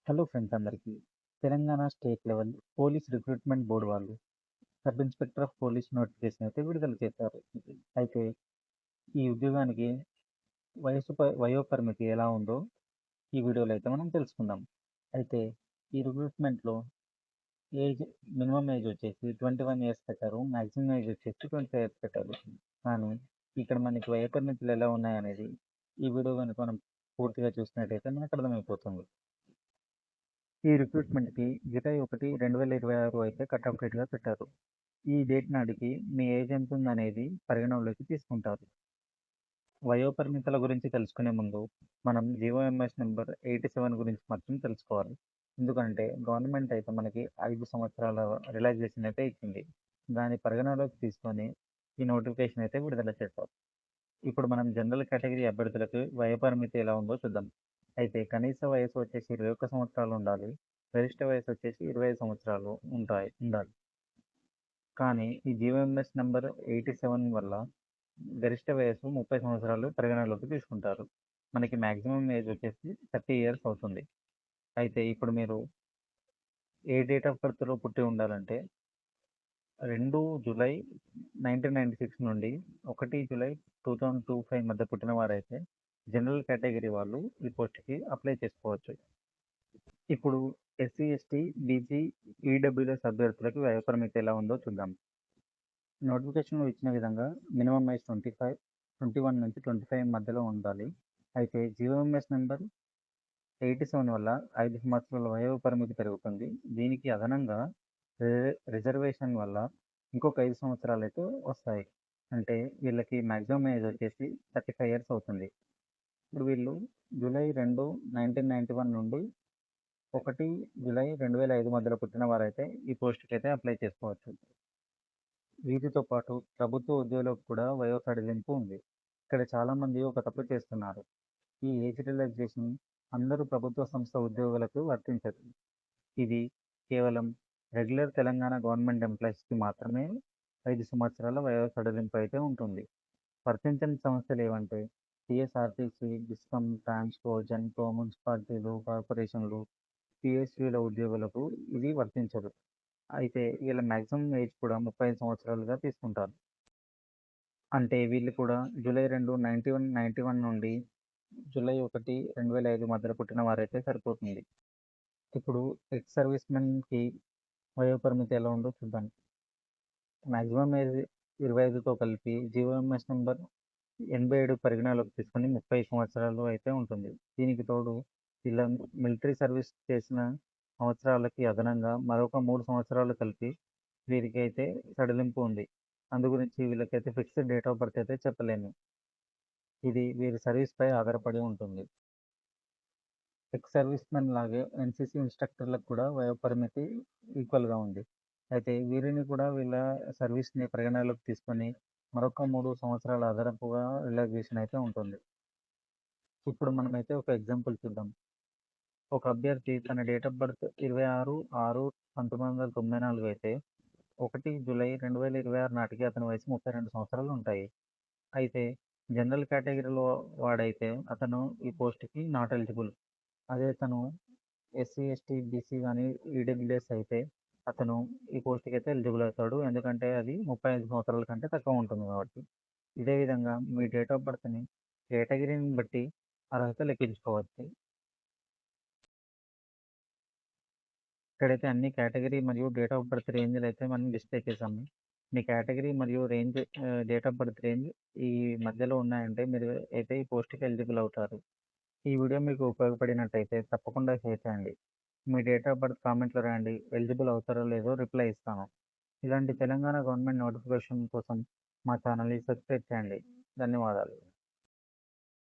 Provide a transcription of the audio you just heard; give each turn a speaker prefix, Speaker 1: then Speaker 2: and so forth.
Speaker 1: Hello friends అందరికీ. Telangana state level police recruitment board వాళ్ళు sub inspector of police notification అయితే విడుదల చేశారు. అయితే ఈ ఉద్యోగానికి వయోపరిమితి ఎలా ఉందో ఈ వీడియోలో అయితే మనం తెలుసుకుందాం. అయితే ఈ రిక్రూట్మెంట్‌లో ఏజ్ మినిమమ్ ఏజ్ వచ్చేసి 21 ఇయర్స్ పెట్టారు. మాక్సిమం ఏజ్ వచ్చేసి 25 ఇయర్స్ పెట్టారు. కానీ ఇక్కడ మనకి వయోపరిమితులు ఎలా ఉన్నాయనేది ఈ వీడియో గనుక మనం పూర్తిగా చూసినట్టయితే మనకు అర్థమైపోతుంది. ఈ రిక్రూట్మెంట్‌కి జూలై 1, 2026 అయితే కట్ ఆఫ్ డేట్‌గా పెట్టారు. ఈ డేట్ నాటికి మీ ఏజ్ ఎంతుందనేది పరిగణనలోకి తీసుకుంటారు. వయోపరిమితుల గురించి తెలుసుకునే ముందు మనం జీవోఎంఎస్ నంబర్ 87 గురించి మాత్రం తెలుసుకోవాలి. ఎందుకంటే గవర్నమెంట్ అయితే మనకి 5 సంవత్సరాల రిలాక్సేషన్ అయితే ఇచ్చింది. దాన్ని పరిగణనలోకి తీసుకొని ఈ నోటిఫికేషన్ అయితే విడుదల చేశారు. ఇప్పుడు మనం జనరల్ కేటగిరీ అభ్యర్థులకు వయోపరిమితి ఎలా ఉందో చూద్దాం. అయితే కనీస వయసు వచ్చేసి 21 సంవత్సరాలు ఉండాలి. గరిష్ట వయసు వచ్చేసి 25 సంవత్సరాలు ఉండాలి. కానీ ఈ జీవోఎంఎస్ నంబర్ 87 వల్ల గరిష్ట వయసు 30 సంవత్సరాలు పరిగణనలోకి తీసుకుంటారు. మనకి మాక్సిమం ఏజ్ వచ్చేసి 30 ఇయర్స్ అవుతుంది. అయితే ఇప్పుడు మీరు ఏ డేట్ ఆఫ్ బర్త్‌లో పుట్టి ఉండాలంటే 2 జూలై 1996 నుండి 1 జూలై 2025 మధ్య పుట్టిన వారైతే జనరల్ కేటగిరీ వాళ్ళు ఈ పోస్ట్‌కి అప్లై చేసుకోవచ్చు. ఇప్పుడు ఎస్సీ, ఎస్టీ, బీసీ, ఈడబ్ల్యూఎస్ అభ్యర్థులకు వయోపరిమితి ఎలా ఉందో చూద్దాం. నోటిఫికేషన్‌లో ఇచ్చిన విధంగా మినిమమ్ ఏజ్ 21 నుంచి 25 మధ్యలో ఉండాలి. అయితే జీవోఎంఎస్ నంబర్ 87 వల్ల 5 సంవత్సరాల వయోపరిమితి పెరుగుతుంది. దీనికి అదనంగా రిజర్వేషన్ వల్ల ఇంకొక 5 సంవత్సరాలు అయితే వస్తాయి. అంటే వీళ్ళకి మాక్సిమం ఏజ్ వచ్చేసి 35 ఇయర్స్ అవుతుంది. ఇప్పుడు వీళ్ళు జూలై 2, 1991 నుండి 1 జూలై 2005 మధ్యలో పుట్టిన వారైతే ఈ పోస్ట్‌కి అయితే అప్లై చేసుకోవచ్చు. వీటితో పాటు ప్రభుత్వ ఉద్యోగులకు కూడా వయో సడలింపు ఉంది. ఇక్కడ చాలామంది ఒక తప్పు చేస్తున్నారు. ఈ ఏజ్ రిలాక్సేషన్ అందరూ ప్రభుత్వ సంస్థ ఉద్యోగులకు వర్తించదు. ఇది కేవలం రెగ్యులర్ తెలంగాణ గవర్నమెంట్ ఎంప్లాయీస్‌కి మాత్రమే 5 సంవత్సరాల వయో సడలింపు అయితే ఉంటుంది. వర్తించని సంస్థలు ఏవంటే టీఎస్ఆర్టీసీ, డిస్కమ్, ట్రాన్స్‌కో, జెన్‌కో, మున్సిపాలిటీలు, కార్పొరేషన్లు, పీఎస్యూల ఉద్యోగులకు ఇది వర్తించదు. అయితే వీళ్ళ మాక్సిమం ఏజ్ కూడా 35 సంవత్సరాలుగా తీసుకుంటారు. అంటే వీళ్ళు కూడా జూలై 2, 1991 నుండి జూలై 1, 2005 మధ్యలో పుట్టిన వారైతే సరిపోతుంది. ఇప్పుడు ఎక్స్ సర్వీస్ మెన్‌కి వయోపరిమితి ఎలా ఉందో చూద్దాం. మాక్సిమం ఏజ్ 25తో కలిపి జీవోఎంఎస్ నంబర్ 87 పరిగణనలోకి తీసుకొని 30 సంవత్సరాలు అయితే ఉంటుంది. దీనికి తోడు ఇలా మిలిటరీ సర్వీస్ చేసిన సంవత్సరాలకి అదనంగా మరొక 3 సంవత్సరాలు కలిపి వీరికైతే సడలింపు ఉంది. అందు గురించి వీళ్ళకైతే ఫిక్స్డ్ డేట్ ఆఫ్ బర్త్ అయితే చెప్పలేము. ఇది వీరి సర్వీస్‌పై ఆధారపడి ఉంటుంది. ఎక్స్ సర్వీస్ మెన్ లాగే ఎన్‌సీసీ ఇన్‌స్ట్రక్టర్‌లకు కూడా వయోపరిమితి ఈక్వల్‌గా ఉంది. అయితే వీరిని కూడా వీళ్ళ సర్వీస్‌ని పరిగణనలోకి తీసుకొని మరొక 3 సంవత్సరాల అదనపుగా రిలాక్సేషన్ అయితే ఉంటుంది. ఇప్పుడు మనమైతే ఒక ఎగ్జాంపుల్ చూద్దాం. ఒక అభ్యర్థి తన డేట్ ఆఫ్ బర్త్ 26/6/1994 అయితే 1 జూలై 2026 నాటికి అతని వయసు 32 సంవత్సరాలు ఉంటాయి. అయితే జనరల్ కేటగిరీలో వాడైతే అతను ఈ పోస్ట్‌కి నాట్ ఎలిజిబుల్. అదే తను ఎస్సీ, ఎస్టీ, బీసీ గాని, ఈడబ్ల్యూఎస్ అయితే అతను ఈ పోస్ట్‌కి అయితే ఎలిజిబుల్ అవుతాడు. ఎందుకంటే అది 35 సంవత్సరాల కంటే తక్కువ ఉంటుంది కాబట్టి. ఇదే విధంగా మీ డేట్ ఆఫ్ బర్త్‌ని కేటగిరీని బట్టి అర్హత లెక్కించుకోవచ్చు. ఇక్కడైతే అన్ని కేటగిరీ మరియు డేట్ ఆఫ్ బర్త్ రేంజ్‌లు అయితే మనం డిస్ప్లే చేసాము. మీ కేటగిరీ మరియు range date of birth range ఈ మధ్యలో ఉన్నాయంటే మీరు అయితే ఈ పోస్ట్‌కి ఎలిజిబుల్ అవుతారు. ఈ వీడియో మీకు ఉపయోగపడినట్టయితే తప్పకుండా షేర్ చేయండి. మీ డేట్ ఆఫ్ బర్త్ కామెంట్‌లో రాయండి. ఎలిజిబుల్ అవుతారో లేదో రిప్లై ఇస్తాను. ఇలాంటి తెలంగాణ గవర్నమెంట్ నోటిఫికేషన్ కోసం మా ఛానల్‌ని సబ్స్క్రైబ్ చేయండి. ధన్యవాదాలు.